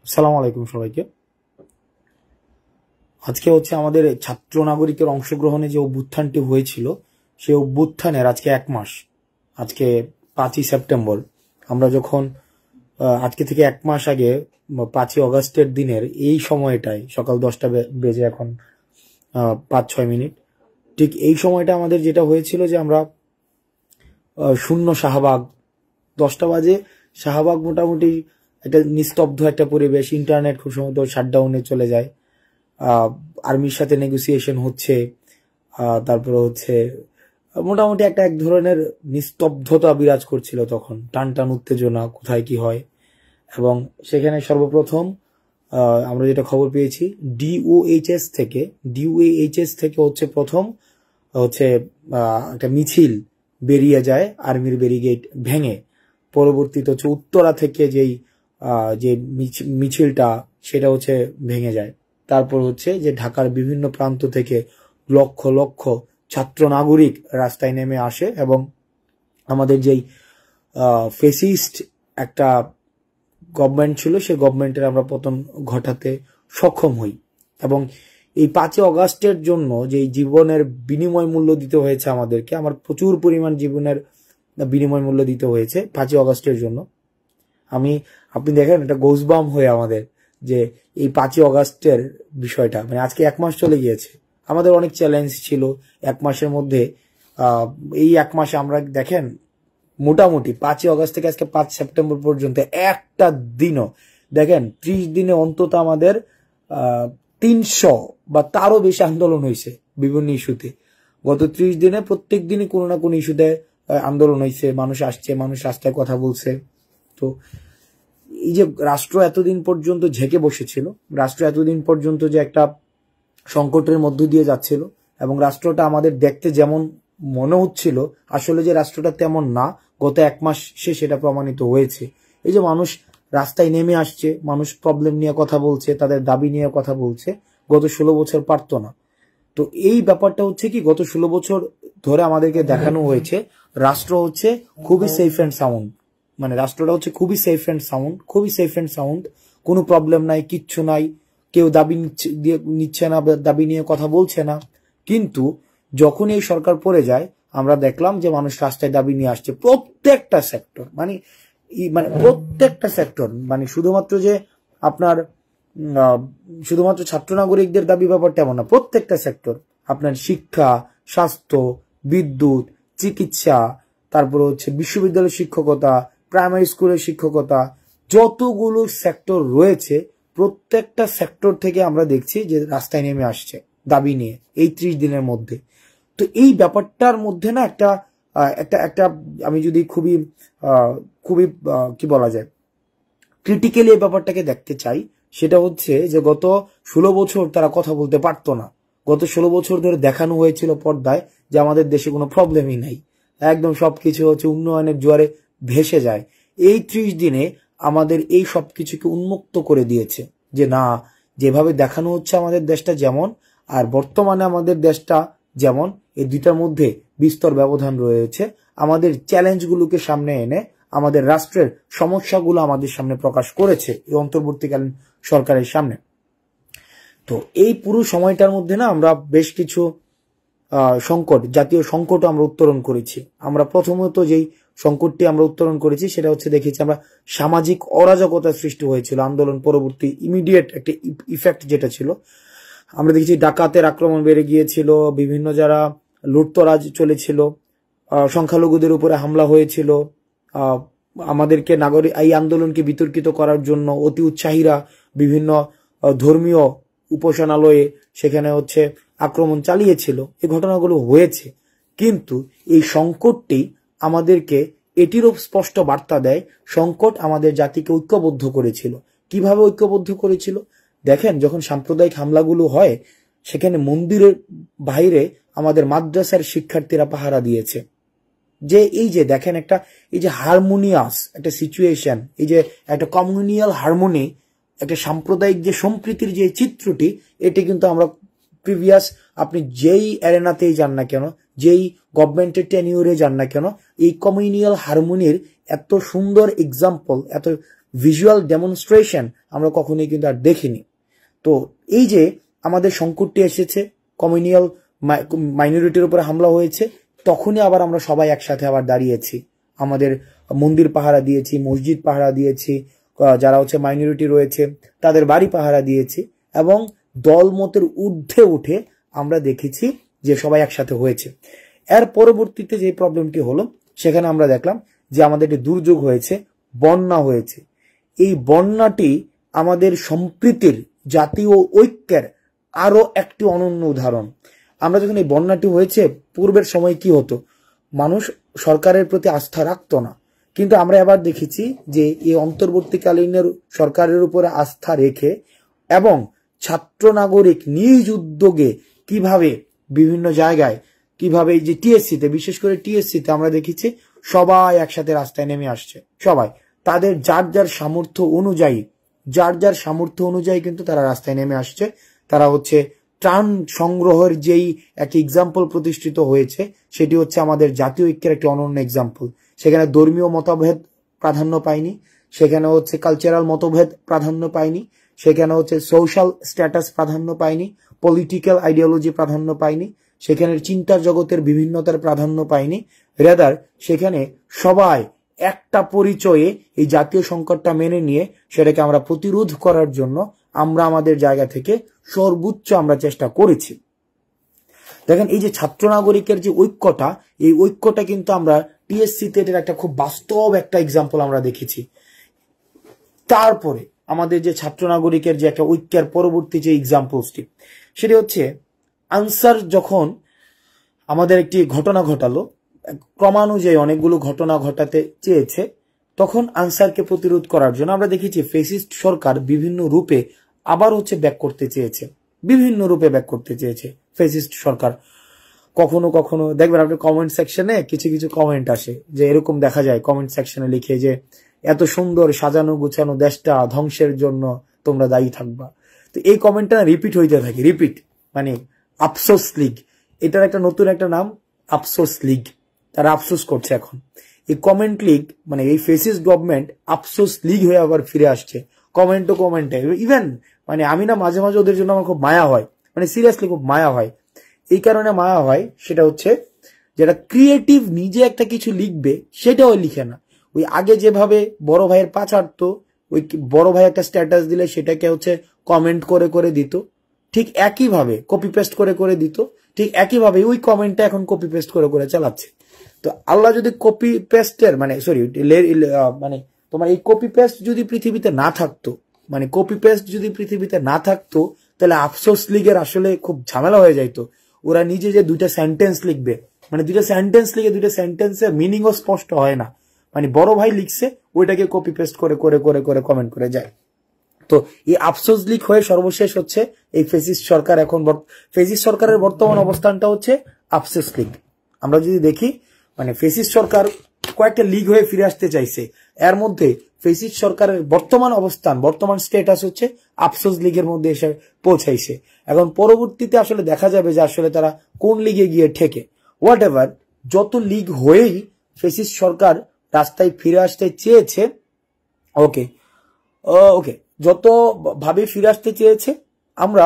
আসসালামু আলাইকুম সবাইকে। আজকে হচ্ছে আমাদের ছাত্র নাগরিকের অংশগ্রহণে যে অভ্যুত্থানটি হয়েছিল সেই অভ্যুত্থানের আজকে 1 মাস। আজকে 5ই সেপ্টেম্বর। আমরা যখন আজকে থেকে 1 মাস আগে 5ই অগাস্টের দিনের এই সময়টায় সকাল 10টা বেজে এখন 5-6 মিনিট, ঠিক এই সময়টা আমাদের যেটা হয়েছিল যে আমরা শূন্য শাহবাগ, 10টা বাজে শাহবাগ মোটামুটি একটা নিস্তব্ধ একটা পরিবেশ, ইন্টারনেট খুব সম্ভবত শাটডাউনে চলে যায়, আর্মির সাথে নেগোসিয়েশন হচ্ছে, তারপরে হচ্ছে মোটামুটি এক ধরনের নিস্তব্ধতা বিরাজ করছিল তখন, টান টান উত্তেজনা, কোথায় কি হয়। এবং সেখানে সর্বপ্রথম আমরা যেটা খবর পেয়েছি ডিওএইচএস থেকে হচ্ছে প্রথম হচ্ছে একটা মিছিল বেরিয়ে যায় আর্মির ব্যারিকেড ভেঙে। পরবর্তীতে হচ্ছে উত্তরা থেকে যে মিছিলটা সেটা হচ্ছে ভেঙে যায়। তারপর হচ্ছে যে ঢাকার বিভিন্ন প্রান্ত থেকে লক্ষ লক্ষ ছাত্র নাগরিক রাস্তায় নেমে আসে এবং আমাদের যেই ফেসিস্ট একটা গভর্নমেন্ট ছিল সেই গভর্নমেন্টের আমরা পতন ঘটাতে সক্ষম হই। এবং এই 5ই অগাস্টের জন্য যে জীবনের বিনিময় মূল্য দিতে হয়েছে আমাদেরকে, আমার প্রচুর পরিমাণ জীবনের বিনিময় মূল্য দিতে হয়েছে 5ই অগাস্টের জন্য। আপনি দেখেন এটা গোজবাম হয়ে আমাদের যে এই 5ই অগাস্টের বিষয়টা, মানে আজকে 1 মাস চলে গিয়েছে। আমাদের অনেক চ্যালেঞ্জ ছিল 1 মাসের মধ্যে। এই 1 মাসে আমরা দেখেন মোটামুটি 5ই অগাস্ট থেকে আজকে 5 সেপ্টেম্বর পর্যন্ত একটা দিনও দেখেন 30 দিনে অন্তত আমাদের 300 বা তারও বেশি আন্দোলন হয়েছে বিভিন্ন ইস্যুতে। গত 30 দিনে প্রত্যেক দিনই কোনো না কোনো ইস্যুতে আন্দোলন হয়েছে, মানুষ আসছে, মানুষ রাস্তায় কথা বলছে। তো এই যে রাষ্ট্র এতদিন পর্যন্ত ঝেঁকে বসেছিল, রাষ্ট্র এতদিন পর্যন্ত যে একটা সংকটের মধ্য দিয়ে যাচ্ছিল এবং রাষ্ট্রটা আমাদের দেখতে যেমন মনে হচ্ছিল আসলে যে রাষ্ট্রটা তেমন না, গত 1 মাসে সেটা প্রমাণিত হয়েছে। এই যে মানুষ রাস্তায় নেমে আসছে, মানুষ প্রবলেম নিয়ে কথা বলছে, তাদের দাবি নিয়ে কথা বলছে, গত 16 বছর পারতো না। তো এই ব্যাপারটা হচ্ছে কি, গত 16 বছর ধরে আমাদেরকে দেখানো হয়েছে রাষ্ট্র হচ্ছে খুবই সেফ অ্যান্ড সাউন্ড, মানে রাষ্ট্রটা হচ্ছে খুবই সেফ অ্যান্ড সাউন্ড, কোনো প্রবলেম নাই, কিচ্ছু নাই, কেউ দাবি নিচ্ছে না, দাবি নিয়ে কথা বলছে না। কিন্তু যখন এই সরকার পড়ে যায় আমরা দেখলাম যে মানুষ রাস্তায় দাবি নিয়ে আসছে প্রত্যেকটা সেক্টর, মানে প্রত্যেকটা সেক্টর, মানে শুধুমাত্র যে আপনার শুধুমাত্র ছাত্র নাগরিকদের দাবি ব্যাপারটা এমন না, প্রত্যেকটা সেক্টর, আপনার শিক্ষা, স্বাস্থ্য, বিদ্যুৎ, চিকিৎসা, তারপর হচ্ছে বিশ্ববিদ্যালয়ের শিক্ষকতা, প্রাইমারি স্কুলের শিক্ষকতা, যতগুলো সেক্টর রয়েছে প্রত্যেকটা সেক্টর থেকে আমরা দেখছি যে রাস্তায় নেমে আসছে দাবি নিয়ে এই 30 দিনের মধ্যে। তো এই ব্যাপারটার মধ্যে না একটা একটা একটা আমি যদি খুবই খুবই কি বলা যায় ক্রিটিক্যালি এই ব্যাপারটাকে দেখতে চাই, সেটা হচ্ছে যে গত 16 বছর তারা কথা বলতে পারতো না। গত 16 বছর ধরে দেখানো হয়েছিল পর্দায় যে আমাদের দেশে কোনো প্রবলেমই নাই, একদম সবকিছু হচ্ছে উন্নয়নের জোয়ারে ভেসে যায়। এই 30 দিনে আমাদের এই সবকিছুকে উন্মুক্ত করে দিয়েছে যে না, যেভাবে দেখানো হচ্ছে আমাদের দেশটা যেমন আর বর্তমানে আমাদের দেশটা যেমন, এই দুইটার মধ্যে বিস্তর ব্যবধান রয়েছে। আমাদের চ্যালেঞ্জগুলোকে সামনে এনে আমাদের রাষ্ট্রের সমস্যাগুলো আমাদের সামনে প্রকাশ করেছে এই অন্তর্বর্তীকালীন সরকারের সামনে। তো এই পুরো সময়টার মধ্যে না আমরা বেশ কিছু সংকট, জাতীয় সংকটও আমরা উত্তরণ করেছি। আমরা প্রথমত যেই সংকটটি আমরা উত্তরণ করেছি সেটা হচ্ছে দেখেছি আমরা সামাজিক অরাজকতা সৃষ্টি হয়েছিল আন্দোলন পরবর্তী ইমিডিয়েট একটা ইফেক্ট যেটা ছিল, আমরা দেখেছি ডাকাতের আক্রমণ বেড়ে গিয়েছিল, বিভিন্ন যারা লুটতরাজ চলেছিল, সংখ্যালঘুদের উপরে হামলা হয়েছিল, আমাদেরকে এই আন্দোলনকে বিতর্কিত করার জন্য অতি উৎসাহীরা বিভিন্ন ধর্মীয় উপাসনালয়ে সেখানে হচ্ছে আক্রমণ চালিয়েছিল। এই ঘটনাগুলো হয়েছে, কিন্তু এই সংকটটি আমাদেরকে এটিরও স্পষ্ট বার্তা দেয়, সংকট আমাদের জাতিকে ঐক্যবদ্ধ করেছিল। কিভাবে ঐক্যবদ্ধ করেছিল দেখেন, যখন সাম্প্রদায়িক হামলাগুলো হয় সেখানে মন্দিরের বাইরে আমাদের মাদ্রাসার শিক্ষার্থীরা পাহারা দিয়েছে। যে এই যে দেখেন একটা এই যে হারমোনিয়াস একটা সিচুয়েশন, এই যে একটা কমিউনিয়াল হারমোনি, একটা সাম্প্রদায়িক যে সম্প্রীতির যে চিত্রটি, এটি কিন্তু আমরা প্রিভিয়াস আপনি যেই অ্যারেনাতেই যান না কেন, যেই গভর্নমেন্টের টেনিউরে যান না কেন, এই কমিউনিয়াল হারমোনির এত সুন্দর এক্সাম্পল, এত ভিজুয়াল ডেমনস্ট্রেশন আমরা কখনোই কিন্তু আর দেখিনি। তো এই যে আমাদের সংকটটি এসেছে, কমিউনিয়াল মাইনরিটির উপরে হামলা হয়েছে, তখনই আবার আমরা সবাই একসাথে আবার দাঁড়িয়েছি, আমাদের মন্দির পাহারা দিয়েছি, মসজিদ পাহারা দিয়েছি, যারা হচ্ছে মাইনরিটি রয়েছে তাদের বাড়ি পাহারা দিয়েছি, এবং দলমতের ঊর্ধ্বে উঠে আমরা দেখেছি যে সবাই একসাথে হয়েছে। এর পরবর্তীতে যে প্রবলেমটি হলো, সেখানে আমরা দেখলাম যে আমাদের একটি দুর্যোগ হয়েছে, বন্যা হয়েছে। এই বন্যাটি আমাদের সম্প্রীতির, জাতীয় ঐক্যের আরো একটি অনন্য উদাহরণ। আমরা যখন এই বন্যাটি হয়েছে, পূর্বের সময় কি হতো, মানুষ সরকারের প্রতি আস্থা রাখতো না, কিন্তু আমরা এবার দেখেছি যে এই অন্তর্বর্তীকালীন সরকারের উপরে আস্থা রেখে এবং ছাত্র নাগরিক নিজ উদ্যোগে কিভাবে বিভিন্ন জায়গায়, কিভাবে এই যে টিএসসিতে, বিশেষ করে টিএসসিতে আমরা দেখেছি সবাই একসাথে রাস্তায় নেমে আসছে, সবাই তাদের যার যার সামর্থ্য অনুযায়ী কিন্তু তারা রাস্তায় নেমে আসছে। তারা হচ্ছে ত্রাণ সংগ্রহের যেই একটি এক্সাম্পল প্রতিষ্ঠিত হয়েছে, সেটি হচ্ছে আমাদের জাতীয় ঐক্যের একটি অনন্য এক্সাম্পল। সেখানে ধর্মীয় মতভেদ প্রাধান্য পায়নি, সেখানে হচ্ছে কালচারাল মতভেদ প্রাধান্য পায়নি, সেখানে হচ্ছে সোশ্যাল স্ট্যাটাস প্রাধান্য পায়নি, পলিটিক্যাল আইডিওলজি প্রাধান্য পায়নি, সেখানে চিন্তার জগতের বিভিন্নতার প্রাধান্য পায়নি। রেদার সেখানে সবাই একটা পরিচয়ে এই জাতীয় সংকটটা মেনে নিয়ে সেটাকে আমরা প্রতিরোধ করার জন্য আমরা আমাদের জায়গা থেকে সর্বোচ্চ আমরা চেষ্টা করেছি। দেখেন, এই যে ছাত্র নাগরিকের যে ঐক্যটা, এই ঐক্যটা কিন্তু আমরা টিএসসিতে এর একটা খুব বাস্তব একটা এক্সাম্পল আমরা দেখেছি। তারপরে আমাদের যে ছাত্র নাগরিকের যে একটা ঐক্যের পরবর্তী যে এক্সাম্পলসটি, সেটি হচ্ছে আনসার যখন আমাদের একটি ঘটনা ঘটালো, ক্রমানুযায়ী অনেকগুলো ঘটনা ঘটাতে চেয়েছে, তখন আনসারকে প্রতিরোধ করার জন্য আমরা দেখেছি ফেসিস্ট সরকার বিভিন্ন রূপে আবার হচ্ছে ব্যাক করতে চেয়েছে, ফেসিস্ট সরকার। কখনো কখনো দেখবেন আপনি কমেন্ট সেকশনে কিছু কিছু কমেন্ট আসে, যে এরকম দেখা যায় কমেন্ট সেকশনে লিখে যে এত সুন্দর সাজানো গুছানো দেশটা ধ্বংসের জন্য তোমরা দায়ী থাকবা। তো এই কমেন্টটা রিপিট হইতে থাকে, মানে আফসোস লীগ, এটার একটা নতুন একটা নাম, আফসোস লীগ। তারা আফসোস করছে এখন এই কমেন্ট লীগ, মানে এই ফেসিস্ট গভর্নমেন্ট আফসোস লীগ হয়ে আবার ফিরে আসছে কমেন্টে। ইভেন মানে আমি না মাঝে মাঝে ওদের জন্য আমার খুব মায়া হয়, মানে সিরিয়াসলি খুব মায়া হয়। এই কারণে মায়া হয়, সেটা হচ্ছে যেটা ক্রিয়েটিভ নিজে একটা কিছু লিখবে সেটাও লিখে না। ওই আগে যেভাবে বড় ভাইয়ের পা ছাড়তো, ওই বড় ভাই একটা স্ট্যাটাস দিলে সেটাকে হচ্ছে কমেন্ট করে করে দিত, ঠিক একইভাবে কপি পেস্ট করে করে দিত, ঠিক একইভাবে ওই কমেন্টটা এখন কপি পেস্ট করে করে চালাচ্ছে। তো আল্লাহ যদি কপি পেস্টের মানে তোমার এই কপি পেস্ট যদি পৃথিবীতে না থাকতো, তাহলে আফসোস লীগের আসলে খুব ঝামেলা হয়ে যাইতো। ওরা নিজে যে দুইটা সেন্টেন্স লিখবে, মানে দুইটা সেন্টেন্সের মিনিংও স্পষ্ট হয় না, মানে বড় ভাই লিখছে ওইটাকে কপি পেস্ট করে করে করে করে কমেন্ট করে যায়। তো এই আফসোস লীগ হয়ে সর্বশেষ হচ্ছে এই ফেসিস্ট সরকার। এখন ফেসিস্ট সরকারের বর্তমান অবস্থানটা হচ্ছে আফসোস লীগ। আমরা যদি দেখি, মানে ফেসিস্ট সরকার কয়েকটা লীগ হয়ে ফিরে আসতে চাইছে, এর মধ্যে ফেসিস্ট সরকারের বর্তমান স্টেটাস হচ্ছে আফসোস লীগের মধ্যে এসে পৌঁছাইছে। এখন পরবর্তীতে আসলে দেখা যাবে যে আসলে তারা কোন লিগে গিয়ে ঠেকে। হোয়াট এভার, যত লীগ হয়েই ফেসিস্ট সরকার রাস্তায় ফিরে আসতে চেয়েছে, ওকে যত ভাবে ফিরে আসতে চেয়েছে, আমরা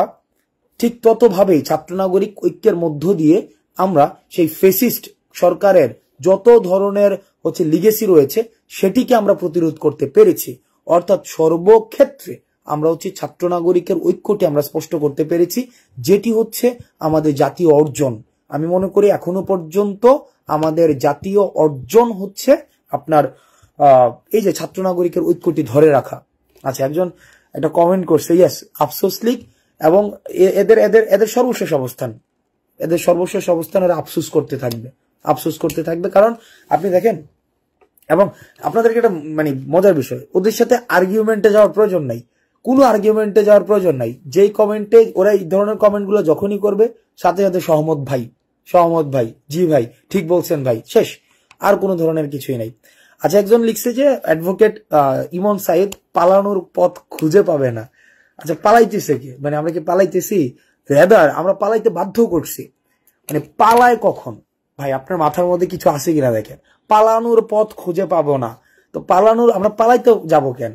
ঠিক তত ভাবেই ছাত্র নাগরিক ঐক্যের মধ্য দিয়ে আমরা সেই ফেসিস্ট সরকারের যত ধরনের হচ্ছে লিগেসি রয়েছে সেটিকে আমরা প্রতিরোধ করতে পেরেছি। অর্থাৎ সর্বক্ষেত্রে আমরা হচ্ছে ছাত্র নাগরিকের ঐক্যটি আমরা স্পষ্ট করতে পেরেছি, যেটি হচ্ছে আমাদের জাতীয় অর্জন। আমি মনে করি এখনো পর্যন্ত আমাদের জাতীয় অর্জন হচ্ছে আপনার এই যে ছাত্র নাগরিকের ঐক্যটি ধরে রাখা। আচ্ছা, একজন একটা কমেন্ট করছে, ইয়েস আফসোস লীগ এবং এদের সর্বশেষ অবস্থান এরা আফসোস করতে থাকবে। কারণ আপনি দেখেন, এবং আপনাদেরকে একটা মানে মজার বিষয়, ওদের সাথে আর্গুমেন্টে যাওয়ার প্রয়োজন নাই, কোনো আর্গুমেন্টে যাওয়ার প্রয়োজন নাই। যেই কমেন্টে ওরা এই ধরনের কমেন্টগুলো যখনই করবে, সাথে সাথে সহমত ভাই, জি ভাই ঠিক বলছেন ভাই, শেষ, আর কোনো ধরনের কিছুই নাই। আচ্ছা, একজন লিখছে যে অ্যাডভোকেট ইমন সাইদ পালানোর পথ খুঁজে পাবে না। আচ্ছা, পালাইতেছে কি? মানে আমরা কি পালাইতেছি? রেদার আমরা পালাইতে বাধ্য করছি। মানে পালায় কখন ভাই? আপনার মাথার মধ্যে কিছু আছে কিনা দেখেন। পালানোর পথ খুঁজে পাবো না, তো আমরা পালাইতে যাবো কেন?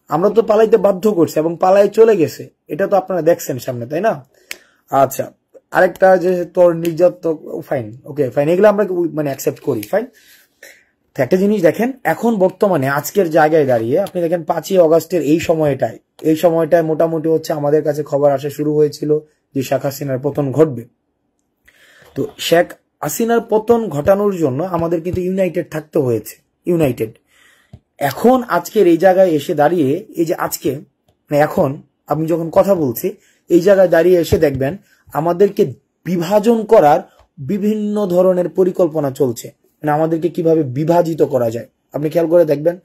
আমরা তো পালাইতে বাধ্য করছি এবং পালাই চলে গেছে, এটা তো আপনারা দেখছেন সামনে, তাই না? আচ্ছা, আরেকটা যে তোর নির্যাতক, ফাইন, ওকে ফাইন, এগুলো আমরা মানে অ্যাকসেপ্ট করি, ফাইন। একটা জিনিস দেখেন, এখন বর্তমানে আজকের জায়গায় দাঁড়িয়ে আপনি দেখেন 5ই অগাস্টের এই সময়টায় মোটামুটি হচ্ছে আমাদের কাছে খবর আসা শুরু হয়েছিল যে শেখ হাসিনার পতন ঘটবে। তো শেখ হাসিনার পতন ঘটানোর জন্য আমাদের কিন্তু ইউনাইটেড থাকতে হয়েছে, ইউনাইটেড। এখন আজকের এই জায়গায় এসে দাঁড়িয়ে, এই যে আজকে মানে এখন আমি যখন কথা বলছি, এই জায়গায় দাঁড়িয়ে এসে দেখবেন আমাদেরকে বিভাজন করার বিভিন্ন ধরনের পরিকল্পনা চলছে, মানে আমাদেরকে কিভাবে বিভাজিত করা যায় আপনি খেয়াল করে দেখবেন,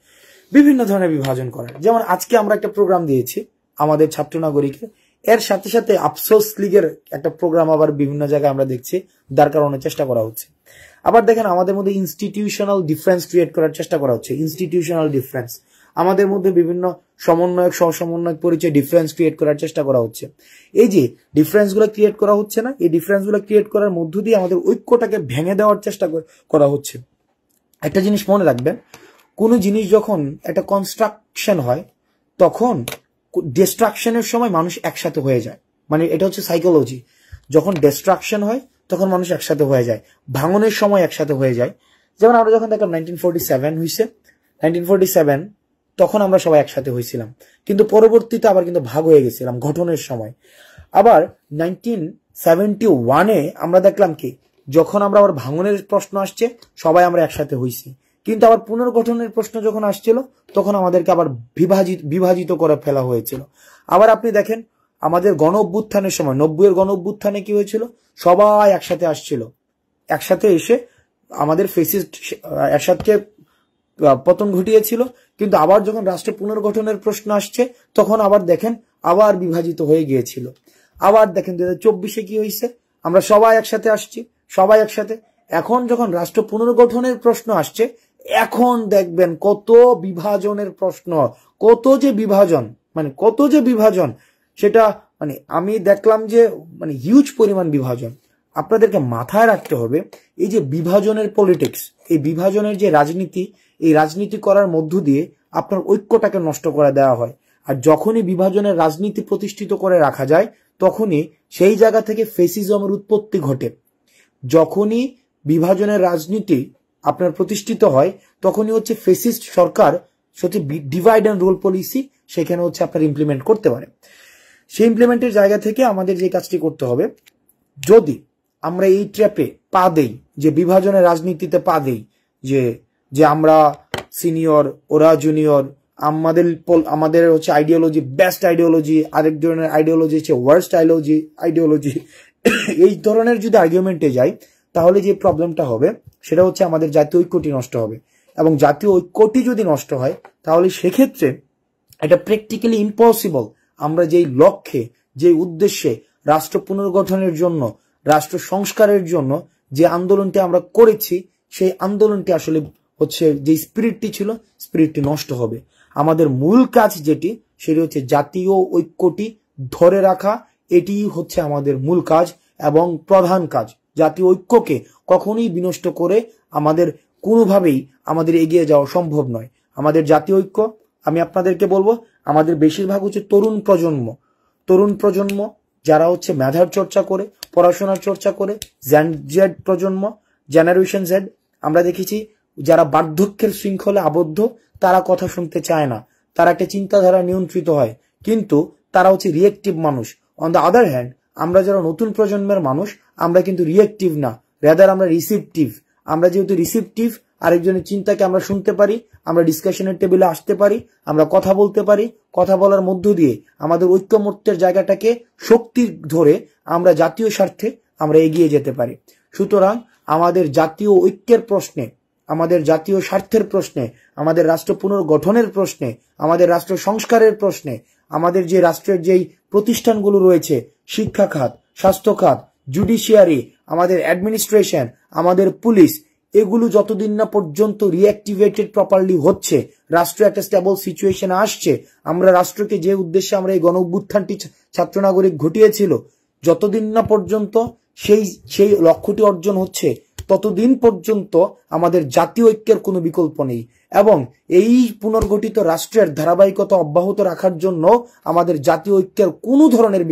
বিভিন্ন ধরনের বিভাজন করার। যেমন আজকে আমরা একটা প্রোগ্রাম দিয়েছি আমাদের ছাত্র নাগরিকের, এর সাথে সাথে আফসোস লীগের একটা প্রোগ্রাম আবার বিভিন্ন জায়গায় আমরা দেখছি দাঁড় করানোর চেষ্টা করা হচ্ছে। আবার দেখেন আমাদের মধ্যে ইনস্টিটিউশনাল ডিফারেন্স ক্রিয়েট করার চেষ্টা করা হচ্ছে, ইনস্টিটিউশনাল ডিফারেন্স, আমাদের মধ্যে বিভিন্ন সমন্বয়ক সহ সমন্বয়ক পরিচয় ডিফারেন্স ক্রিয়েট করার চেষ্টা করা হচ্ছে। এই যে ডিফারেন্স গুলো ক্রিয়েট করা হচ্ছে না, এই ডিফারেন্স গুলো ক্রিয়েট করার মধ্য দিয়ে আমাদের ঐক্যটাকে ভেঙে দেওয়ার চেষ্টা করা হচ্ছে। একটা জিনিস মনে রাখবেন, কোনো জিনিস যখন একটা কনস্ট্রাকশন হয় তখন ডিস্ট্রাকশনের সময় মানুষ একসাথে হয়ে যায়, মানে এটা হচ্ছে সাইকোলজি। যখন ডিস্ট্রাকশন হয় তখন মানুষ একসাথে হয়ে যায়, ভাঙনের সময় একসাথে হয়ে যায়। যেমন আমরা যখন দেখলাম 1947 হয়েছে, 1947 তখন আমরা সবাই একসাথে হয়েছিলাম, কিন্তু পরবর্তীতে আবার কিন্তু ভাগ হয়ে গেছিলাম গঠনের সময়। আবার 1971-এ আমরা দেখলাম কি, যখন আমরা আবার ভাঙনের প্রশ্ন আসছে সবাই আমরা একসাথে হয়েছি, কিন্তু আবার পুনর্গঠনের প্রশ্ন যখন আসছিল তখন আমাদেরকে আবার বিভাজিত করে ফেলা হয়েছিল। আবার আপনি দেখেন আমাদের গণ অভ্যুত্থানের সময় 90-এর গণ অভ্যুত্থানে কি হয়েছিল, সবাই একসাথে আসছিল, একসাথে এসে আমাদের ফেসিস্ট এরশাদকে পতন ঘটিয়েছিল, কিন্তু আবার যখন রাষ্ট্র পুনর্গঠনের প্রশ্ন আসছে তখন আবার দেখেন আবার বিভাজিত হয়ে গিয়েছিল। আবার দেখেন 2024-এ কি হয়েছে, আমরা সবাই একসাথে আসছি, সবাই একসাথে। এখন যখন রাষ্ট্র পুনর্গঠনের প্রশ্ন আসছে, এখন দেখবেন কত বিভাজনের প্রশ্ন, কত যে বিভাজন, সেটা মানে আমি দেখলাম যে মানে হিউজ পরিমাণ বিভাজন। আপনাদেরকে মাথায় রাখতে হবে এই যে বিভাজনের পলিটিক্স, এই বিভাজনের যে রাজনীতি, এই রাজনীতি করার মধ্য দিয়ে আপনার ঐক্যটাকে নষ্ট করে দেওয়া হয়। আর যখনই বিভাজনের রাজনীতি প্রতিষ্ঠিত করে রাখা যায় তখনই সেই জায়গা থেকে ফেসিজমের উৎপত্তি ঘটে। যখনই বিভাজনের রাজনীতি আপনার প্রতিষ্ঠিত হয় তখনই হচ্ছে ফেসিস্ট সরকার হচ্ছে ডিভাইড অ্যান্ড রুল পলিসি সেখানে হচ্ছে আপনার ইমপ্লিমেন্ট করতে পারে। সেই ইমপ্লিমেন্টের জায়গা থেকে আমাদের যে কাজটি করতে হবে, যদি আমরা এই ট্র্যাপে পা দেই, যে বিভাজনের রাজনীতিতে পা দেই, যে আমরা সিনিয়র ওরা জুনিয়র, আমাদের হচ্ছে আইডিওলজি বেস্ট আইডিওলজি, আরেক ধরনের আইডিওলজি হচ্ছে ওয়ার্স্ট আইডিওলজি, এই ধরনের যদি আর্গুমেন্টে যাই তাহলে যে প্রবলেমটা হবে সেটা হচ্ছে আমাদের জাতীয় ঐক্যটি নষ্ট হবে। এবং জাতীয় ঐক্যটি যদি নষ্ট হয় তাহলে সেক্ষেত্রে এটা প্র্যাকটিক্যালি ইম্পসিবল আমরা যেই লক্ষ্যে, যে উদ্দেশ্যে রাষ্ট্র পুনর্গঠনের জন্য, রাষ্ট্র সংস্কারের জন্য যে আন্দোলনটি আমরা করেছি, সেই আন্দোলনটি আসলে হচ্ছে যে স্পিরিটটি ছিল, স্পিরিটটি নষ্ট হবে। আমাদের মূল কাজ যেটি, সেটি হচ্ছে জাতীয় ঐক্যটি ধরে রাখা, এটি হচ্ছে আমাদের মূল কাজ এবং প্রধান কাজ। জাতীয় ঐক্যকে কখনোই বিনষ্ট করে আমাদের কোনোভাবেই আমাদের এগিয়ে যাওয়া সম্ভব নয়। আমাদের জাতীয় ঐক্য, আমি আপনাদেরকে বলবো, আমাদের বেশিরভাগ হচ্ছে তরুণ প্রজন্ম যারা হচ্ছে মেধার চর্চা করে, পড়াশোনার চর্চা করে, জেড প্রজন্ম, জেনারেশন জেড, আমরা দেখেছি যারা বার্ধক্যের শৃঙ্খলে আবদ্ধ, তারা কথা শুনতে চায় না, তারা একটা চিন্তাধারা নিয়ন্ত্রিত হয়, কিন্তু তারা হচ্ছে রিয়েক্টিভ মানুষ। অন দ্য আদার হ্যান্ড আমরা যারা নতুন প্রজন্মের মানুষ, আমরা কিন্তু রিয়েক্টিভ না, রেদার আমরা রিসিপটিভ। আমরা যেহেতু রিসিপটিভ, আরেকজনের চিন্তাকে আমরা শুনতে পারি, আমরা ডিসকাশনের টেবিলে আসতে পারি, আমরা কথা বলতে পারি, কথা বলার মধ্য দিয়ে আমাদের ঐক্যমত্যের জায়গাটাকে শক্তি ধরে আমরা জাতীয় স্বার্থে আমরা এগিয়ে যেতে পারি। সুতরাং আমাদের জাতীয় ঐক্যের প্রশ্নে, আমাদের জাতীয় স্বার্থের প্রশ্নে, আমাদের রাষ্ট্র পুনর্গঠনের প্রশ্নে, আমাদের রাষ্ট্র সংস্কারের প্রশ্নে, আমাদের যে রাষ্ট্রের যেই প্রতিষ্ঠানগুলো রয়েছে, শিক্ষা খাত, স্বাস্থ্য খাত, জুডিশিয়ারি, আমাদের অ্যাডমিনিস্ট্রেশন, আমাদের পুলিশ, এগুলো যতদিন না পর্যন্ত রিঅ্যাক্টিভেটেড প্রপারলি হচ্ছে, রাষ্ট্র একটা স্টেবল সিচুয়েশনে আসছে, আমরা রাষ্ট্রকে যে উদ্দেশ্যে আমরা এই গণ অভ্যুত্থানটি ছাত্র নাগরিক ঘটিয়েছিল, যতদিন না পর্যন্ত সেই লক্ষ্যটি অর্জন হচ্ছে, ততদিন পর্যন্ত আমাদের জাতীয় ঐক্যের কোনো বিকল্প নেই। এবং এই পুনর্গঠিত রাষ্ট্রের ধারাবাহিকতা অব্যাহত রাখার জন্য আমাদের জাতীয় ঐক্যের কোনো ধরনের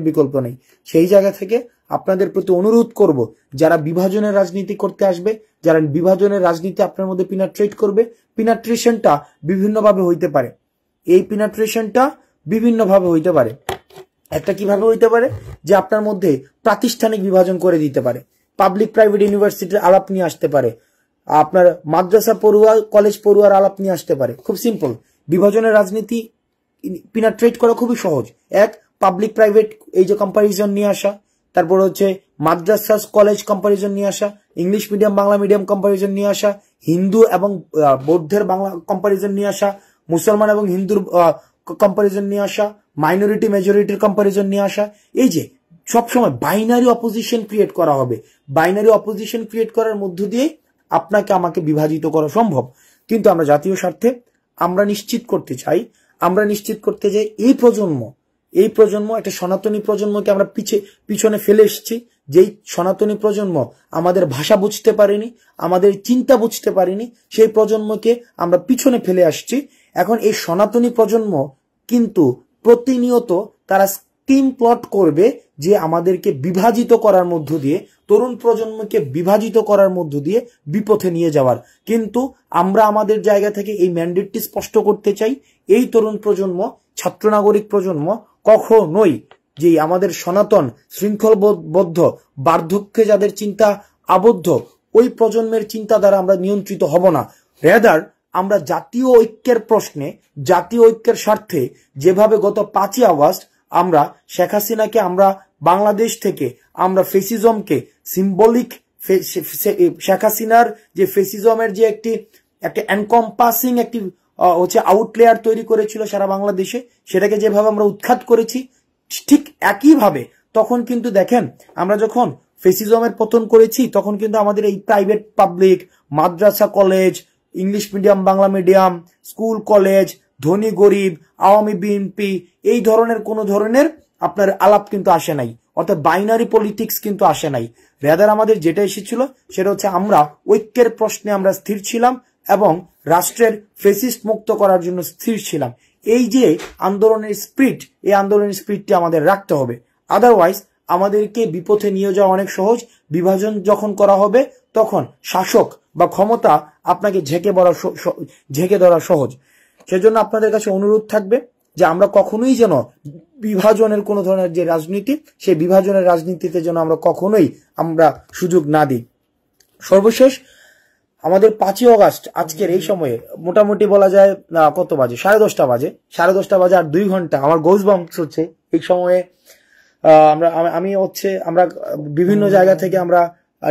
বিকল্প নেই। সেই জায়গা থেকে আপনাদের প্রতি অনুরোধ করব, যারা বিভাজনের রাজনীতি করতে আসবে, যারা বিভাজনের রাজনীতি আপনার মধ্যে পিনাট্রেট করবে, পিনাট্রেশনটা বিভিন্নভাবে হইতে পারে। এই পিনাট্রেশনটা বিভিন্নভাবে হইতে পারে। একটা কিভাবে হইতে পারে যে আপনার মধ্যে প্রাতিষ্ঠানিক বিভাজন করে দিতে পারে, পাবলিক প্রাইভেট ইউনিভার্সিটির আলাপ নিয়ে আসতে পারে, আপনার মাদ্রাসা পড়ুয়া কলেজ পড়ুয়ার আলাপ নিয়ে আসতে পারে। খুব সিম্পল, বিভাজনের রাজনীতি পিনাট্রেট করা খুবই সহজ। এক, পাবলিক প্রাইভেট এই যে কম্পারিজন নিয়ে আসা, তারপর হচ্ছে মাদ্রাসা কলেজ কম্পারিজন নিয়ে আসা, English medium Bangla medium comparison নিয়ে আসা, হিন্দু এবং বৌদ্ধের বাংলা কম্পারিজন নিয়ে আসা, মুসলমান এবং হিন্দুর কম্পারিজন নিয়ে আসা, মাইনরিটি মেজরিটির কম্পারিজন নিয়ে আসা। এই যে সবসময় বাইনারি অপোজিশন ক্রিয়েট করা হবে, বাইনারি অপোজিশন ক্রিয়েট করার মধ্য দিয়ে আপনাকে আমাকে বিভাজিত করা সম্ভব। কিন্তু আমরা জাতীয় স্বার্থে আমরা নিশ্চিত করতে চাই এই প্রজন্ম একটা সনাতনী প্রজন্মকে আমরা পিছনে ফেলে এসেছি। যেই সনাতনী প্রজন্ম আমাদের ভাষা বুঝতে পারেনি, আমাদের চিন্তা বুঝতে পারেনি, সেই প্রজন্মকে আমরা পিছনে ফেলে আসছি। এখন এই সনাতনী প্রজন্ম কিন্তু প্রতিনিয়ত তারা স্কিম প্লট করবে যে আমাদেরকে বিভাজিত করার মধ্য দিয়ে, তরুণ প্রজন্মকে বিভাজিত করার মধ্য দিয়ে বিপথে নিয়ে যাওয়ার। কিন্তু আমরা আমাদের জায়গা থেকে এই ম্যান্ডেটটি স্পষ্ট করতে চাই, এই তরুণ প্রজন্ম, ছাত্র নাগরিক প্রজন্ম কখনোই যে আমাদের সনাতন শৃঙ্খলবদ্ধ বার্ধক্যে যাদের চিন্তা আবদ্ধ, ওই প্রজন্মের চিন্তা দ্বারা আমরা নিয়ন্ত্রিত হব না। রেদার আমরা জাতীয় ঐক্যের প্রশ্নে, জাতীয় ঐক্যের স্বার্থে যেভাবে গত 5ই আগস্ট আমরা শেখ হাসিনাকে, আমরা বাংলাদেশ থেকে আমরা ফেসিজমকে সিম্বলিক, শেখ হাসিনার যে ফেসিজমের যে একটা এনকম্পাসিং একটি হচ্ছে আউটলেয়ার তৈরি করেছিল সারা বাংলাদেশে, সেটাকে যেভাবে আমরা উৎখাত করেছি, ঠিক একইভাবে তখন কিন্তু দেখেন আমরা যখন ফেসিজমের পতন করেছি তখন কিন্তু আমাদের এই প্রাইভেট পাবলিক মাদ্রাসা college, English medium Bangla medium school college, ধনী গরিব, আওয়ামী বিএনপি, এই ধরনের কোন ধরনের আপনার আলাপ কিন্তু আসে নাই, অর্থাৎ বাইনারি পলিটিক্স কিন্তু আসে নাই। রেদার আমাদের যেটা এসেছিল সেটা হচ্ছে আমরা ঐক্যের প্রশ্নে আমরা স্থির ছিলাম এবং রাষ্ট্রের ফেসিস্ট মুক্ত করার জন্য স্থির ছিলাম। এই যে আন্দোলনের স্পিরিট, এই আন্দোলনের স্পিরিটটি আমাদের রাখতে হবে। আদারওয়াইজ আমাদেরকে বিপথে নিয়ে যাওয়া অনেক সহজ। বিভাজন যখন করা হবে তখন শাসক বা ক্ষমতা আপনাকে ঝেঁকে ধরা সহজ। সেজন্য আপনাদের কাছে অনুরোধ থাকবে যে আমরা কখনোই যেন বিভাজনের কোন ধরনের যে রাজনীতি, সেই বিভাজনের রাজনীতিতে যেন আমরা কখনোই সুযোগ না দিই। সর্বশেষ আমাদের 5ই আগস্ট আজকের এই সময়ে মোটামুটি বলা যায় কত বাজে, 10:30 বাজে আর 2 ঘন্টা আমার গোজবাম্পস হচ্ছে। এই সময়ে আমরা বিভিন্ন জায়গা থেকে আমরা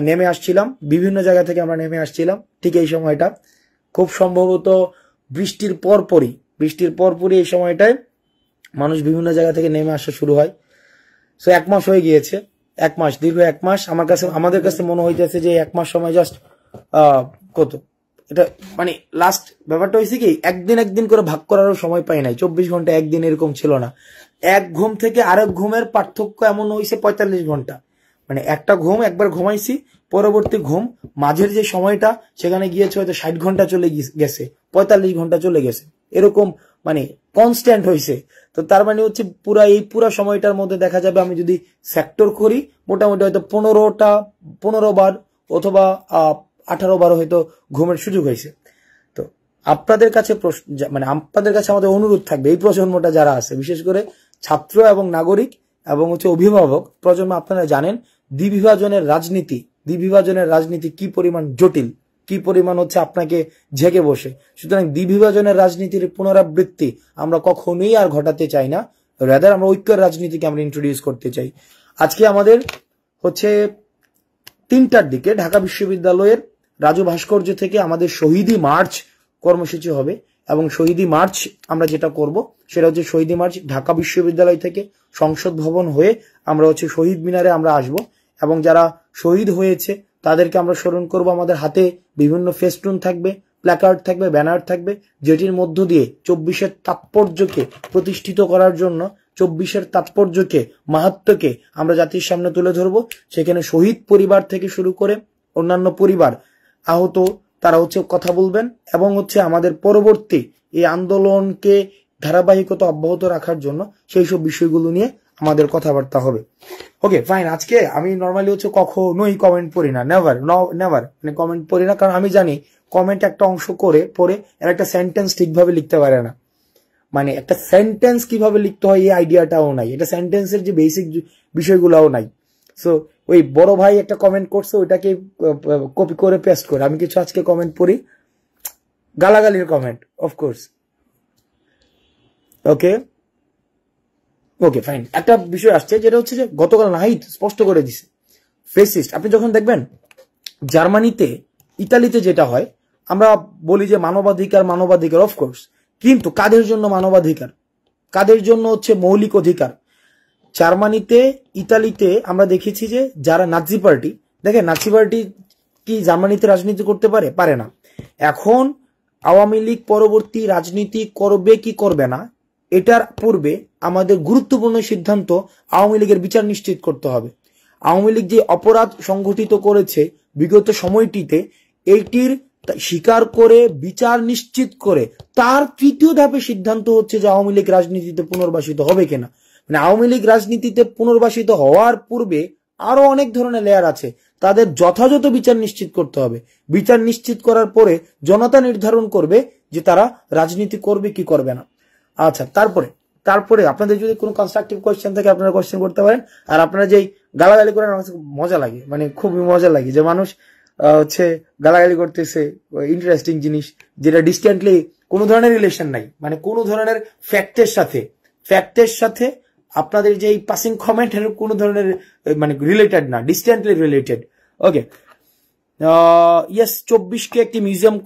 নেমে আসছিলাম, ঠিক এই সময়টা খুব সম্ভবত বৃষ্টির পরপরই এই সময়টায় মানুষ বিভিন্ন জায়গা থেকে নেমে আসা শুরু হয়। সো 1 মাস হয়ে গিয়েছে, দীর্ঘ 1 মাস। আমাদের কাছে মনে হইতেছে যে 1 মাস সময় জাস্ট কত এটা, মানে লাস্ট ব্যাপারটা হয়েছে কি, একদিন করে ভাগ করারও সময় পাই নাই। 24 ঘন্টা একদিন এরকম ছিল না। এক ঘুম থেকে আরেক ঘুমের পার্থক্য এমন হয়েছে 45 ঘন্টা। মানে একটা ঘুম একবার ঘুমাইছি, পরবর্তী ঘুম মাঝের যে সময়টা সেখানে গিয়েছে হয়তো 60 ঘন্টা চলে গেছে, 45 ঘন্টা চলে গেছে, এরকম মানে কনস্ট্যান্ট হয়েছে। তো তার মানে হচ্ছে পুরা সময়টার মধ্যে দেখা যাবে আমি যদি সেক্টর করি মোটামুটি হয়তো 15 বার অথবা 18 বার হয়তো ঘুমের সুযোগ হয়েছে। তো আপনাদের কাছে আমাদের অনুরোধ থাকবে, এই প্রজন্মটা যারা আছে, বিশেষ করে ছাত্র এবং নাগরিক এবং হচ্ছে অভিভাবক প্রজন্ম, আপনারা জানেন দ্বিবিভাজনের রাজনীতি কি পরিমাণ জটিল, কি পরিমাণ হচ্ছে আপনাকে ঝেঁকে বসে। সুতরাং দ্বিবিভাজনের রাজনীতির পুনরাবৃত্তি আমরা কখনোই আর ঘটাতে চাই না। রাদার আমরা ঐক্যের রাজনীতিকে আমরা ইন্ট্রোডিউস করতে চাই। আজকে আমাদের হচ্ছে 3টার দিকে ঢাকা বিশ্ববিদ্যালয়ের রাজু ভাস্কর্য থেকে আমাদের শহীদি মার্চ কর্মসূচি হবে এবং শহীদি মার্চ আমরা যেটা করব সেটা হচ্ছে শহীদি মার্চ ঢাকা বিশ্ববিদ্যালয় থেকে সংসদ ভবন হয়ে আমরা হচ্ছে শহীদ মিনারে আমরা আসব এবং যারা শহীদ হয়েছে তাদেরকে আমরা স্মরণ করব। আমাদের হাতে বিভিন্ন ফেস্টুন থাকবে, প্ল্যাকার্ড থাকবে, ব্যানার থাকবে, যেটির মধ্য দিয়ে 24-এর তাৎপর্যকে প্রতিষ্ঠিত করার জন্য, 24-এর তাৎপর্যকে, মাহাত্ম্যকে আমরা জাতির সামনে তুলে ধরব। সেখানে শহীদ পরিবার থেকে শুরু করে অন্যান্য পরিবার, আহত তারা হচ্ছে কথা বলবেন এবং হচ্ছে আমাদের পরবর্তী এই আন্দোলনকে ধারাবাহিকতা অব্যাহত রাখার জন্য সেই সব বিষয়গুলো নিয়ে আমাদের কথাবার্তা হবে। Okay fine. আজকে আমি নর্মালি হচ্ছে কখনোই কমেন্ট পড়ি না, নেভার মানে কমেন্ট পড়ি না, কারণ আমি জানি কমেন্ট একটা অংশ করে পড়ে এর একটা সেন্টেন্স ঠিকভাবে লিখতে পারে না, মানে একটা সেন্টেন্স কিভাবে লিখতে হয় এই আইডিয়াটাও নাই, এটা সেন্টেন্সের যে বেসিক বিষয়গুলোও নাই। সো ওই বড় ভাই একটা কমেন্ট করছে, ওইটাকে কপি করে পেস্ট করে আমি কিছু আজকে কমেন্ট পড়ি, গালাগালির কমেন্ট অফকোর্স। ওকে ওকে ফাইন। একটা বিষয় আসছে যেটা হচ্ছে যে গতকাল নাহিদ স্পষ্ট করে দিছে ফেসিস্ট। আপনি যখন দেখবেন জার্মানিতে, ইতালিতে যেটা হয়, আমরা বলি যে মানবাধিকার মানবাধিকার, অফকোর্স, কিন্তু কাদের জন্য মানবাধিকার, কাদের জন্য হচ্ছে মৌলিক অধিকার? জার্মানিতে, ইতালিতে আমরা দেখেছি যে যারা নাৎসি পার্টি, দেখেন নাৎসি পার্টি কি জার্মানিতে রাজনীতি করতে পারে? পারে না। এখন আওয়ামী লীগ পরবর্তী রাজনীতি করবে কি করবে না, এটার পূর্বে আমাদের গুরুত্বপূর্ণ সিদ্ধান্ত আওয়ামী লীগের বিচার নিশ্চিত করতে হবে। আওয়ামী লীগ যে অপরাধ সংঘটিত করেছে বিগত সময়টিতে, এইটির স্বীকার করে বিচার নিশ্চিত করে তার তৃতীয় ধাপে সিদ্ধান্ত হচ্ছে যে আওয়ামী লীগ রাজনীতিতে পুনর্বাসিত হবে কিনা। মানে আওয়ামী লীগ রাজনীতিতে পুনর্বাসিত হওয়ার পূর্বে আরো অনেক ধরনের লেয়ার আছে, তাদের যথাযথ বিচার নিশ্চিত করতে হবে। বিচার নিশ্চিত করার পরে জনতা নির্ধারণ করবে যে তারা রাজনীতি করবে কি করবে না। আচ্ছা, তারপরে আপনাদের যদি কোনো কনস্ট্রাকটিভ কোয়েশ্চেন থাকে আপনারা কোয়েশ্চেন করতে পারেন। আর আপনারা যেই গালাগালি করেন আমার মজা লাগে, মানে খুবই মজা লাগে যে মানুষ হচ্ছে গালাগালি করতেছে, ইন্টারেস্টিং জিনিস যেটা ডিস্টেন্টলি কোনো ধরনের রিলেশন নাই, মানে কোনো ধরনের ফ্যাক্টের সাথে আপনাদের যে এই পাসিং কমেন্ট এর কোনো ধরনের মানে রিলেটেড না, ডিস্টেন্টলি রিলেটেড। ওকে, ইয়েস 24কে একটি মিউজিয়াম,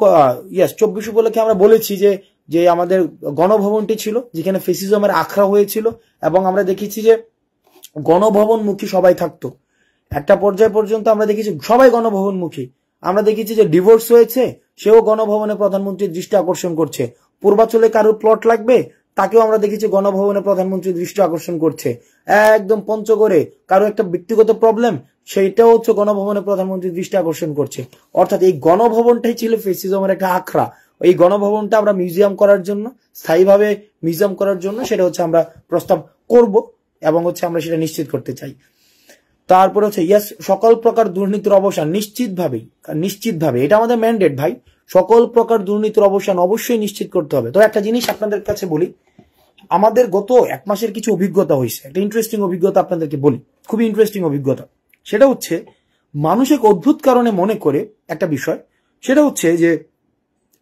ইয়েস 24 উপলক্ষে আমরা বলেছি যে যে আমাদের গণভবনটি ছিল যেখানে ফেসিজমের আখড়া হয়েছিল, এবং আমরা দেখেছি যে গণভবনমুখী সবাই থাকতো। একটা পর্যায় পর্যন্ত আমরা দেখেছি সবাই গণভবনমুখী। আমরা দেখেছি যে ডিভোর্স হয়েছে, সেও গণভবনে প্রধানমন্ত্রীর দৃষ্টি আকর্ষণ করছে। পূর্বাঞ্চলে কারোর প্লট লাগবে, তাকেও আমরা দেখেছি গণভবনে প্রধানমন্ত্রীর দৃষ্টি আকর্ষণ করছে। একদম পঞ্চগড়ে কারো একটা ব্যক্তিগত প্রবলেম, সেইটাও হচ্ছে গণভবনে প্রধানমন্ত্রীর দৃষ্টি আকর্ষণ করছে। অর্থাৎ এই গণভবনটাই ছিল ফেসিজমের একটা আখড়া। এই গণভবনটা আমরা মিউজিয়াম করার জন্য, স্থায়ীভাবে মিউজিয়াম করার জন্য সেটা হচ্ছে আমরা প্রস্তাব করব এবং হচ্ছে আমরা সেটা নিশ্চিত করতে চাই। তারপরে হচ্ছে ইয়েস সকল প্রকার দুর্নীতির অবসান নিশ্চিতভাবে, এটা আমাদের ম্যান্ডেট ভাই। সকল প্রকার দুর্নীতির অবসান অবশ্যই নিশ্চিত করতে হবে। তো একটা জিনিস আপনাদের কাছে বলি, আমাদের গত 1 মাসের কিছু অভিজ্ঞতা হয়েছে, একটা ইন্টারেস্টিং অভিজ্ঞতা আপনাদেরকে বলি, খুবই ইন্টারেস্টিং অভিজ্ঞতা। সেটা হচ্ছে মানুষ এক অদ্ভুত কারণে মনে করে একটা বিষয়, সেটা হচ্ছে যে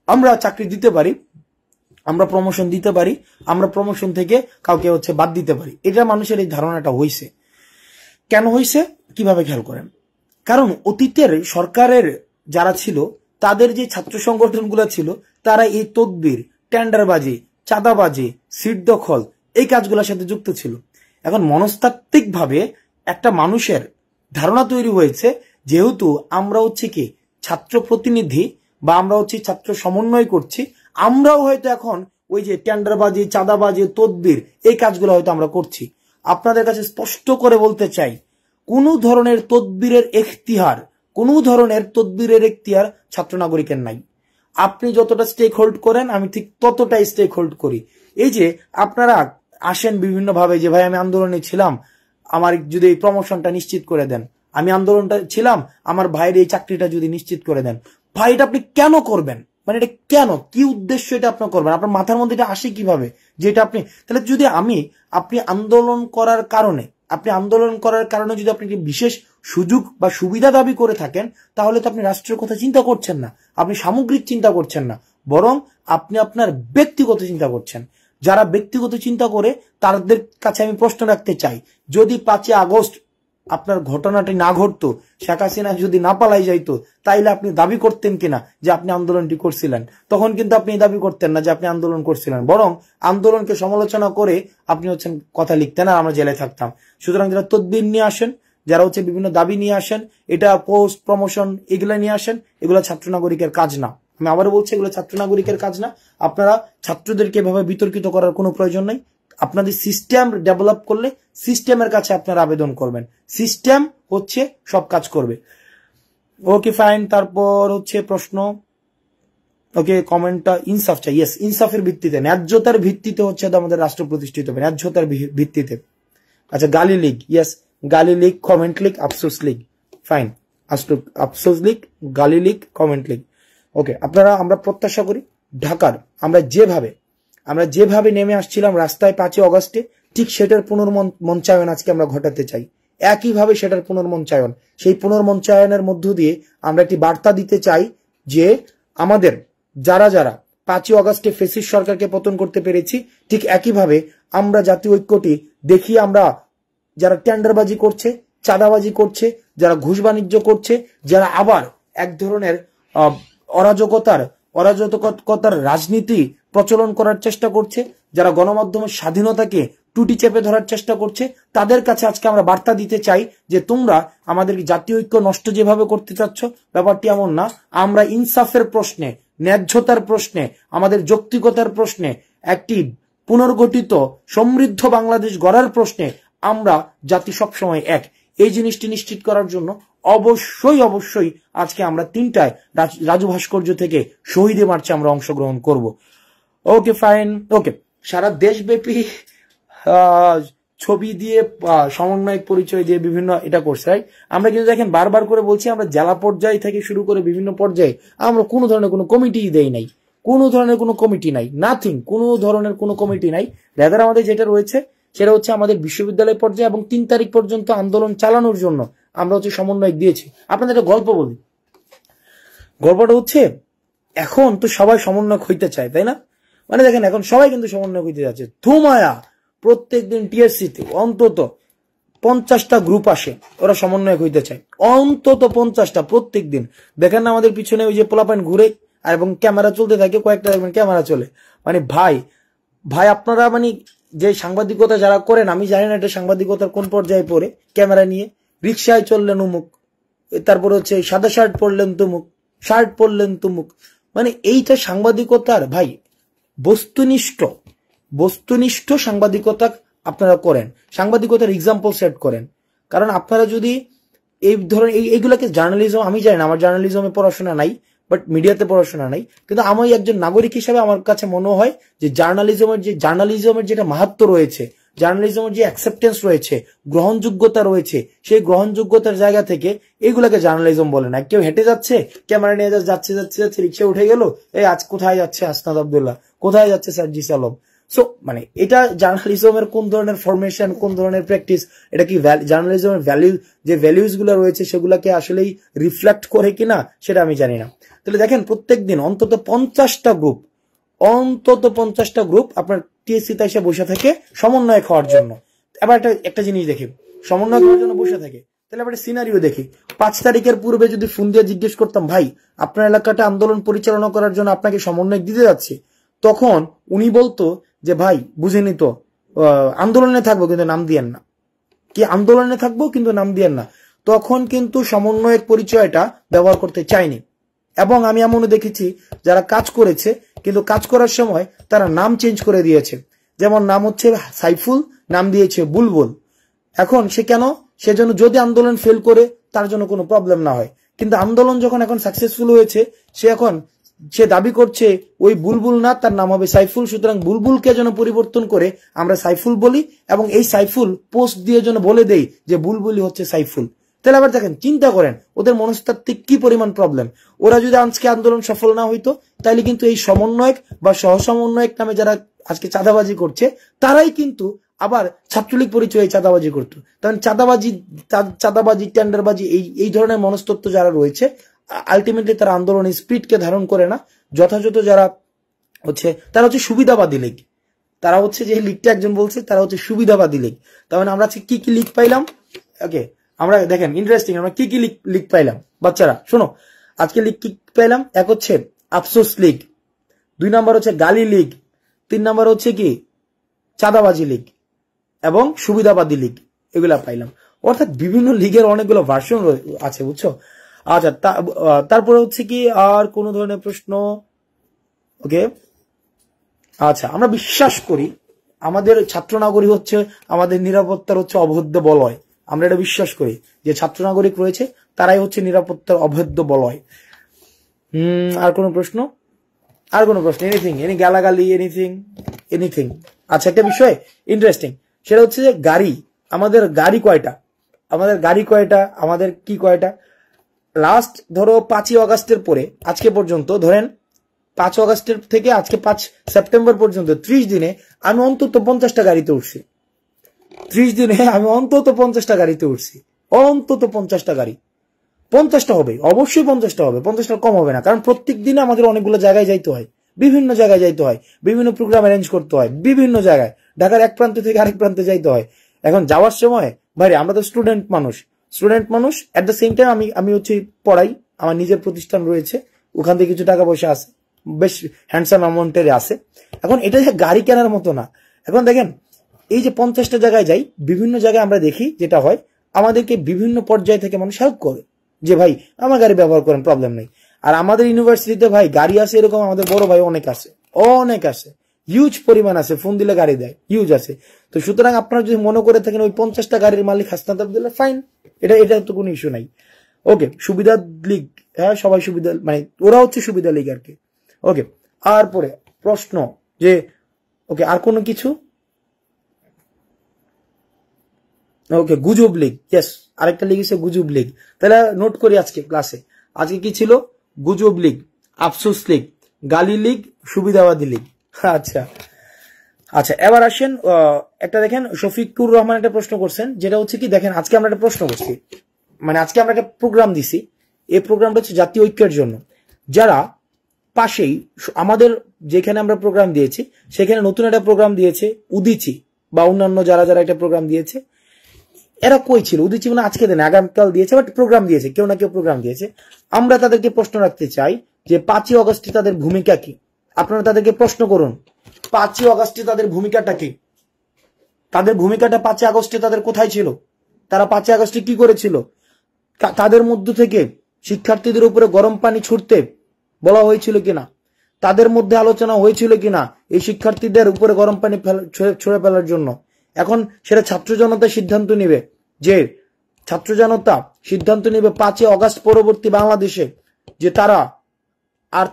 আমরা চাকরি দিতে পারি, আমরা প্রমোশন দিতে পারি, আমরা প্রমোশন থেকে কাউকে হচ্ছে বাদ দিতে পারি। এটা মানুষের এই ধারণাটা হয়েছে। কেন হয়েছে কিভাবে খেয়াল করেন? কারণ অতীতের সরকারের যারা ছিল, তাদের যে ছাত্র সংগঠনগুলো ছিল, তারা এই তদবির, টেন্ডারবাজি, চাঁদাবাজি, সিট দখল এই কাজগুলোর সাথে যুক্ত ছিল। এখন মনস্তাত্ত্বিক ভাবে একটা মানুষের ধারণা তৈরি হয়েছে, যেহেতু আমরা হচ্ছে কি ছাত্র প্রতিনিধি বা আমরা হচ্ছে ছাত্র সমন্বয় করছি, আমরাও হয়তো এখন ওই যে টেন্ডারবাজি, চাঁদাবাজি, তদবির এই কাজগুলো হয়তো আমরা করছি। আপনাদের কাছে স্পষ্ট করে বলতে চাই, কোনো ধরনের তদবিরের এখতিয়ার ছাত্র নাগরিকের নাই। আপনি যতটা স্টেক হোল্ড করেন আমি ঠিক ততটাই স্টেক হোল্ড করি। এই যে আপনারা আসেন বিভিন্ন ভাবে যে ভাই আমি আন্দোলনে ছিলাম, আমার যদি এই প্রমোশনটা নিশ্চিত করে দেন, আমি আন্দোলনটা ছিলাম, আমার ভাইয়ের এই চাকরিটা যদি নিশ্চিত করে দেন। ভাই এটা আপনি কেন করবেন? মানে এটা কেন, কি উদ্দেশ্য এটা আপনার করবেন? আপনার মাথার মধ্যে এটা আসে কিভাবে যেটা আপনি, তাহলে যদি আপনি আন্দোলন করার কারণে যদি আপনি বিশেষ সুযোগ বা সুবিধা দাবি করে থাকেন, তাহলে তো আপনি রাষ্ট্রের কথা চিন্তা করছেন না, আপনি সামগ্রিক চিন্তা করছেন না, বরং আপনি আপনার ব্যক্তিগত চিন্তা করছেন। যারা ব্যক্তিগত চিন্তা করে তাদের কাছে আমি প্রশ্ন রাখতে চাই, যদি 5 আগস্ট আপনার ঘটনাটি না ঘটতো, শেখ হাসিনা যদি না পালাই যাইতো, তাইলে আপনি দাবি করতেন কিনা যে আপনি আন্দোলনটি করছিলেন? তখন কিন্তু আপনি দাবি করতেন না যে আপনি আন্দোলন করছিলেন, বরং আন্দোলনকে সমালোচনা করে আপনি হচ্ছেন কথা লিখতেন আর আমরা জেলে থাকতাম। সুতরাং যারা তদবির নিয়ে আসেন, যারা হচ্ছে বিভিন্ন দাবি নিয়ে আসেন, এটা পোস্ট প্রমোশন এগুলা নিয়ে আসেন, এগুলো ছাত্র নাগরিকের কাজ না। আমি আবারও বলছি, এগুলো ছাত্র নাগরিকের কাজ না। আপনারা ছাত্রদেরকে এভাবে বিতর্কিত করার কোনো প্রয়োজন নাই। আপনাদের সিস্টেম ডেভেলপ করলে সিস্টেমের কাছে আপনারা আবেদন করবেন, সিস্টেম হচ্ছে সব কাজ করবে। Okay fine. তারপর হচ্ছে প্রশ্ন, ওকে, কমেন্টটা ইনসাফ চাই। ইয়েস, ইনসাফের ভিত্তিতে, ন্যায্যতার ভিত্তিতে হচ্ছে আমাদের রাষ্ট্র প্রতিষ্ঠিত হবে, ন্যায্যতার ভিত্তিতে। আচ্ছা, গালি লীগ, ইয়েস, গালি লীগ, কমেন্ট লীগ, আফসোস লীগ, ফাইন। আফসোস লীগ, গালি লীগ, কমেন্ট লীগ। ওকে, আপনারা, আমরা প্রত্যাশা করি ঢাকার আমরা যেভাবে নেমে আসছিলাম রাস্তায় 5ই অগস্টে, ঠিক সেটার পুনর্মঞ্চায়ন আজকে আমরা ঘটাতে চাই। একইভাবে সেটার পুনর্মঞ্চায়ন, সেই পুনর্মঞ্চায়নের মধ্য দিয়ে আমরা একটি বার্তা দিতে চাই যে আমাদের যারা 5ই অগস্টে ফ্যাসিস্ট সরকারকে পতন করতে পেরেছি, ঠিক একইভাবে আমরা জাতীয় ঐক্যটি দেখিয়ে, আমরা যারা টেন্ডারবাজি করছে, চাঁদাবাজি করছে, যারা ঘুষ বাণিজ্য করছে, যারা আবার এক ধরনের অরাজকতার রাজনীতি প্রচলন করার চেষ্টা করছে, যারা গণমাধ্যমের স্বাধীনতাকে টুটি চেপে ধরার চেষ্টা করছে, তাদের কাছে আজকে আমরা বার্তা দিতে চাই যে তোমরা আমাদের জাতীয় ঐক্য নষ্ট যেভাবে করতে চাচ্ছ, ব্যাপারটি এমন না। আমরা ইনসাফের প্রশ্নে, ন্যায্যতার প্রশ্নে, আমাদের যৌক্তিকতার প্রশ্নে, একটি পুনর্গঠিত সমৃদ্ধ বাংলাদেশ গড়ার প্রশ্নে আমরা জাতি সবসময় এক। এই জিনিসটি নিশ্চিত করার জন্য অবশ্যই আজকে আমরা 3টায় রাজু ভাস্কর্য থেকে শহীদে মার্চে আমরা অংশগ্রহণ করব। ওকে, ফাইন। ওকে, সারা দেশব্যাপী ছবি দিয়ে, সমন্বয়ক পরিচয় দিয়ে বিভিন্ন এটা করছে, রাইট? আমরা কিন্তু দেখেন বারবার করে বলছি, আমরা জেলা পর্যায় থেকে শুরু করে বিভিন্ন পর্যায়ে আমরা কোনো ধরনের কোনো কমিটি দেই নাই, কোনো ধরনের কোনো কমিটি নাই, নাথিং, কোনো ধরনের কোনো কমিটি নাই। রেদার আমাদের যেটা রয়েছে সেটা হচ্ছে আমাদের বিশ্ববিদ্যালয় পর্যায়ে এবং 3 তারিখ পর্যন্ত আন্দোলন চালানোর জন্য আমরা হচ্ছে সমন্বয়ক দিয়েছি। আপনাদের একটা গল্প বলি। গল্পটা হচ্ছে, এখন তো সবাই সমন্বয়ক হইতে চায়, তাই না? মানে দেখেন, এখন সবাই কিন্তু সমন্বয়ক হইতে যাচ্ছে। ধুমায়া প্রত্যেকদিন টিএসসিতে অন্তত 50টা গ্রুপ আসে, ওরা সমন্বয়ক হইতে চায়, অন্তত 50টা প্রত্যেক দিন। দেখেন না আমাদের পিছনে ওই যে পোলাপাইন ঘুরে, আর এবং ক্যামেরা চলতে থাকে, কয়েকটা দেখবেন ক্যামেরা চলে। মানে ভাই আপনারা মানে যে সাংবাদিকতা যারা করেন, আমি জানি না এটা সাংবাদিকতার কোন পর্যায়ে পড়ে, ক্যামেরা নিয়ে রিক্সায় চললেন উমুক, তারপর হচ্ছে সাদা শার্ট পরলেন তুমুক, শার্ট পরলেন তুমুক। মানে এইটা সাংবাদিকতার ভাই বস্তুনিষ্ঠ সাংবাদিকতা আপনারা করেন, সাংবাদিকতার এক্সাম্পল সেট করেন। কারণ আপনারা যদি এই ধরনের এইগুলাকে জার্নালিজম, আমি জানি না, আমার জার্নালিজমে পড়াশোনা নাই, বাট মিডিয়াতে পড়াশোনা নাই, কিন্তু আমি একজন নাগরিক হিসেবে আমার কাছে মনে হয় যে জার্নালিজমের যেটা মাহাত্ম্য রয়েছে, জার্নালিজমের যে অ্যাকসেপ্টেন্স রয়েছে, গ্রহণযোগ্যতা রয়েছে, সেই গ্রহণযোগ্যতার জায়গা থেকে এইগুলাকে জার্নালিজম বলে না। কেউ হেঁটে যাচ্ছে, ক্যামেরা নিয়ে যাচ্ছে রিক্সা উঠে গেল, এই আজ কোথায় যাচ্ছে আসনাদ আব্দুল্লাহ, কোথায় যাচ্ছে সার্জিস আলম। সো মানে এটা জার্নালিজমের কোন ধরনের ফরমেশন, কোন ধরনের প্র্যাকটিস, এটা কি জার্নালিজমের ভ্যালিউজ গুলো রয়েছে সেগুলাকে আসলেই রিফ্লেক্ট করে কিনা সেটা আমি জানি না। তাহলে দেখেন প্রত্যেকদিন অন্তত 50টা গ্রুপ আপনার টিএসসিতে এসে বসে থাকে সমন্বয় হওয়ার জন্য। এবার একটা জিনিস দেখি, সমন্বয় হওয়ার জন্য বসে থাকে, তাহলে আবার সিনারিও দেখি। 5 তারিখের পূর্বে যদি ফোন দিয়ে জিজ্ঞেস করতাম, ভাই আপনার এলাকাটা আন্দোলন পরিচালনা করার জন্য আপনাকে সমন্বয় দিতে যাচ্ছে, তখন উনি বলতো যে ভাই বুঝিনি তো, আন্দোলনে থাকবো কিন্তু নাম দিয়েন না, কি আন্দোলনে থাকবো কিন্তু নাম দিয়েন না। তখন কিন্তু সমন্বয়ের পরিচয়টা ব্যবহার করতে চায়নি। এবং আমি এমনও দেখেছি যারা কাজ করেছে, কিন্তু কাজ করার সময় তারা নাম চেঞ্জ করে দিয়েছে। যেমন নাম হচ্ছে সাইফুল, নাম দিয়েছে বুলবুল। এখন সে কেন? সেজন্য যদি আন্দোলন ফেল করে তার জন্য কোনো প্রবলেম না হয়, কিন্তু আন্দোলন যখন এখন সাকসেসফুল হয়েছে, সে দাবি করছে ওই বুলবুল না, তার নাম হবে সাইফুল। সুতরাং বুলবুলকে যেন পরিবর্তন করে আমরা সাইফুল বলি, এবং এই সাইফুল পোস্ট দিয়ে যেন বলে দেই যে বুলবুলই হচ্ছে সাইফুল। তাহলে আবার দেখেন, চিন্তা করেন ওদের মনস্তাত্ত্বিক কি পরিমাণ প্রবলেম। ওরা যদি আজকে আন্দোলন সফল না হইতো, তাহলে কিন্তু এই সমন্বয়ক বা সহসমন্বয়ক নামে যারা আজকে চাঁদাবাজি করছে, তারাই কিন্তু আবার ছাত্রলীগ পরিচয়ে চাঁদাবাজি করতো। তাহলে চাঁদাবাজি, টেন্ডারবাজি, এই ধরনের মনস্তত্ত্ব যারা রয়েছে, আলটিমেটলি তারা আন্দোলনের স্পিডকে ধারণ করে না। যথাযথ যারা হচ্ছে, তারা হচ্ছে সুবিধাবাদী লীগ। তারা হচ্ছে, যে লীগটা একজন বলছে, তারা হচ্ছে সুবিধাবাদী লীগ। তার মানে আমরা কি কি লীগ পাইলাম? ওকে, আমরা দেখেন ইন্টারেস্টিং, আমরা কি কি লীগ পাইলাম। বাচ্চারা শোনো, আজকে লীগ কি পাইলাম? এক হচ্ছে আফসোস লীগ, 2 নম্বর হচ্ছে গালি লীগ, 3 নম্বর হচ্ছে কি চাঁদাবাজি লীগ, এবং সুবিধাবাদী লীগ, এগুলা পাইলাম। অর্থাৎ বিভিন্ন লীগের অনেকগুলো ভার্সন আছে, বুঝছো? আচ্ছা, তারপরে হচ্ছে কি আর কোন ধরনের প্রশ্ন? ওকে, আচ্ছা, আমরা বিশ্বাস করি আমাদের ছাত্র নাগরিক হচ্ছে আমাদের নিরাপত্তার হচ্ছে অভেদ্য বলয়। আমরা এটা বিশ্বাস করি যে ছাত্র নাগরিক রয়েছে, তারাই হচ্ছে নিরাপত্তার অভেদ্য বলয়। আর কোন প্রশ্ন? আর কোনো প্রশ্ন? এনিথিং, এনি গালাগালি, এনিথিং? আচ্ছা, একটা বিষয় ইন্টারেস্টিং, সেটা হচ্ছে যে গাড়ি, আমাদের গাড়ি কয়টা, আমাদের কি কয়টা? লাস্ট ধরো 5ই অগাস্টের পরে আজকে পর্যন্ত, ধরেন 5 অগাস্টের থেকে আজকে 5 সেপ্টেম্বর পর্যন্ত 30 দিনে আমি অন্তত 50টা গাড়িতে উঠছি। 30 দিনে আমি অন্তত 50টা গাড়িতে উঠছি, অন্তত 50টা গাড়ি। 50টা হবে, অবশ্যই 50টা হবে, 50টা কম হবে না। কারণ প্রত্যেক দিনে আমাদের অনেকগুলো জায়গায় যাইতে হয়, বিভিন্ন জায়গায় যাইতে হয়, বিভিন্ন প্রোগ্রাম অ্যারেঞ্জ করতে হয়, বিভিন্ন জায়গায়, ঢাকার এক প্রান্ত থেকে আরেক প্রান্তে যাইতে হয়। এখন যাওয়ার সময় ভাই আমরা তো স্টুডেন্ট মানুষ এট দ্য সেম টাইম আমি হচ্ছে পড়াই, আমার নিজের প্রতিষ্ঠান রয়েছে, ওখান থেকে কিছু টাকা পয়সা আছে, বেশ হ্যান্ডসাম অ্যামাউন্টের আছে। এখন এটা যে গাড়ি কেনার মতো না। এখন দেখেন এই যে 50টা জায়গায় যাই, বিভিন্ন জায়গায় আমরা দেখি যেটা হয়, আমাদেরকে বিভিন্ন পর্যায় থেকে মানুষ হেল্প করে যে ভাই আমার গাড়ি ব্যবহার করেন, প্রবলেম নেই। আর আমাদের ইউনিভার্সিটিতে ভাই গাড়ি আছে এরকম আমাদের বড় ভাই অনেক আছে, হিউজ পরিমাণ আছে, ফোন দিলে গাড়ি দেয়, হিউজ আছে। তো সুতরাং আপনারা যদি মনে করে থাকেন ওই 50টা গাড়ির মালিক হাসনাত দিলে ফাইন, এটা তো কোনো ইস্যু নাই। ওকে, সুবিধা লীগ, হ্যাঁ সবাই সুবিধা, মানে ওরা হচ্ছে সুবিধা লীগ আর কি। ওকে, আর পরে প্রশ্ন যে ওকে আর কোনো কিছু? ওকে, গুজব লীগ, ইয়েস, আরেকটা লীগ হচ্ছে গুজব লীগ। তাহলে নোট করি আজকে ক্লাসে, আজকে কি ছিল? গুজব লীগ, আফসোস লীগ, গালি লীগ, সুবিধাবাদী লীগ। আচ্ছা, এবার আসেন একটা দেখেন, শফিকুর রহমান একটা প্রশ্ন করছেন, যেটা হচ্ছে কি দেখেন আজকে আমরা একটা প্রশ্ন করছি, মানে আজকে আমরা একটা প্রোগ্রাম দিছি, এই প্রোগ্রামটা হচ্ছে জাতীয় ঐক্যের জন্য। যারা পাশেই আমাদের যেখানে আমরা প্রোগ্রাম দিয়েছি সেখানে নতুন একটা প্রোগ্রাম দিয়েছে উদিচি, বা অন্যান্য যারা একটা প্রোগ্রাম দিয়েছে, এরা কই ছিল? উদিচি মানে আজকে দেন, আগামীকাল দিয়েছে, বাট প্রোগ্রাম দিয়েছে, কেউ না কেউ প্রোগ্রাম দিয়েছে। আমরা তাদেরকে প্রশ্ন রাখতে চাই যে 5ই অগস্টে তাদের ভূমিকা কি? আপনারা তাদেরকে প্রশ্ন করুন 5ই অগস্টে তাদের ভূমিকাটা কি? তাদের ভূমিকাটা 5ই আগস্টে তাদের কোথায় ছিল? তারা 5ই আগস্টে কি করেছিল? তাদের মধ্য থেকে শিক্ষার্থীদের উপরে গরম পানি ছুটতে বলা হয়েছিল কিনা? তাদের মধ্যে আলোচনা হয়েছিল কিনা এই শিক্ষার্থীদের উপরে গরম পানি ছুড়ে ফেলার জন্য? এখন সেটা ছাত্র জনতা সিদ্ধান্ত নেবে, যে ছাত্র জনতা সিদ্ধান্ত নেবে 5ই অগস্ট পরবর্তী বাংলাদেশে যে তারা আর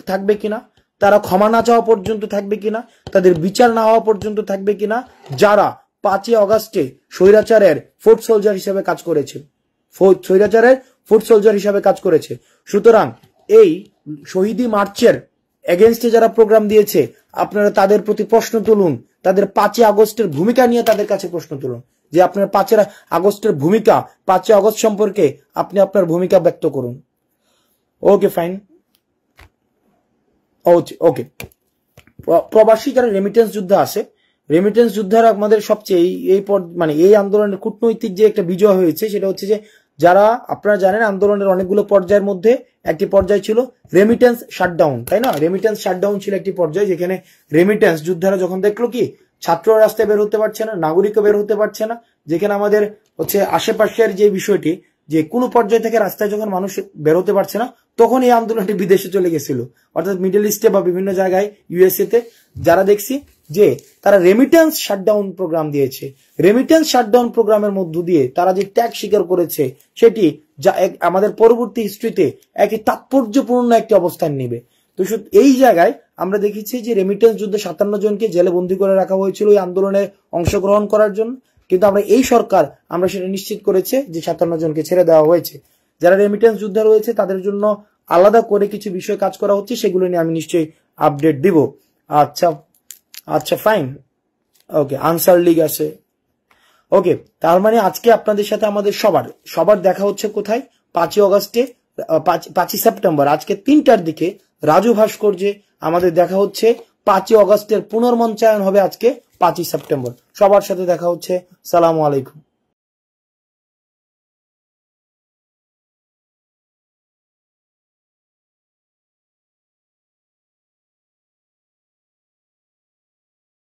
থাকবে কিনা, তারা ক্ষমা না চাওয়া পর্যন্ত থাকবে কিনা, তাদের বিচার না হওয়া পর্যন্ত থাকবে কিনা, যারা 5ই অগস্টে স্বৈরাচারের ফুট সোলজার হিসেবে কাজ করেছে। সুতরাং এই শহীদি মার্চের এগেনস্টে যারা প্রোগ্রাম দিয়েছে, আপনারা তাদের প্রতি প্রশ্ন তুলুন, তাদের 5ই আগস্টের ভূমিকা নিয়ে তাদের কাছে প্রশ্ন তুলুন, যে আপনার 5ই আগস্টের ভূমিকা, 5ই আগস্ট সম্পর্কে আপনি আপনার ভূমিকা ব্যক্ত করুন। ওকে ফাইন, ওকে। প্রবাসী যারা রেমিটেন্স যোদ্ধা আছে, রেমিটেন্স যোদ্ধারা আমাদের সবচেয়ে মানে এই আন্দোলনের কূটনৈতিক যে একটা বিজয় হয়েছে, সেটা হচ্ছে যে যারা আপনারা জানেন আন্দোলনের অনেকগুলো পর্যায়ের মধ্যে একটি পর্যায় ছিল রেমিটেন্স শাটডাউন, তাই না? রেমিটেন্স শাটডাউন ছিল একটি পর্যায়, যেখানে রেমিটেন্স যোদ্ধারা যখন দেখলো কি ছাত্ররা রাস্তায় বের হতে পারছে না, নাগরিকও বের হতে পারছে না, যেখানে আমাদের হচ্ছে আশেপাশের যে বিষয়টি, যে কোনো পর্যায় থেকে রাস্তায় যখন মানুষ বের হতে পারছে না, তখন এই আন্দোলনটি বিদেশে চলে গেছিল, অর্থাৎ মিডল ইস্টে বা বিভিন্ন জায়গায়, ইউএসএ তে, যারা দেখছি যে তারা রেমিটেন্স শাটডাউন প্রোগ্রাম দিয়েছে। রেমিটেন্স শাটডাউন প্রোগ্রামের মধ্য দিয়ে তারা যে ত্যাগ স্বীকার করেছে, সেটি যা আমাদের পরবর্তী হিস্ট্রিতে একটি তাৎপর্যপূর্ণ একটি অবস্থান নেবে। তো এই জায়গায় আমরা দেখেছি যে রেমিটেন্স যুদ্ধে 57 জনকে জেলে বন্দী করে রাখা হয়েছিল এই আন্দোলনে অংশগ্রহণ করার জন্য, কিন্তু আমরা এই সরকার আমরা সেটা নিশ্চিত করেছে যে 57 জনকে ছেড়ে দেওয়া হয়েছে। যারা রেমিটেন্স যোদ্ধা রয়েছে তাদের জন্য আলাদা করে কিছু বিষয় কাজ করা হচ্ছে, সেগুলো নিয়ে আমি নিশ্চয়ই আপডেট দিব। আচ্ছা ফাইন, ওকে। আনসার লীগ আছে, ওকে। তার মানে আজকে আপনাদের সাথে আমাদের সবার দেখা হচ্ছে কোথায়? 5ই সেপ্টেম্বর আজকে 3টার দিকে রাজু ভাস্কর্যে আমাদের দেখা হচ্ছে। 5ই অগস্টের পুনর্মঞ্চায়ন হবে আজকে 5ই সেপ্টেম্বর। সবার সাথে দেখা হচ্ছে। সালামু আলাইকুম।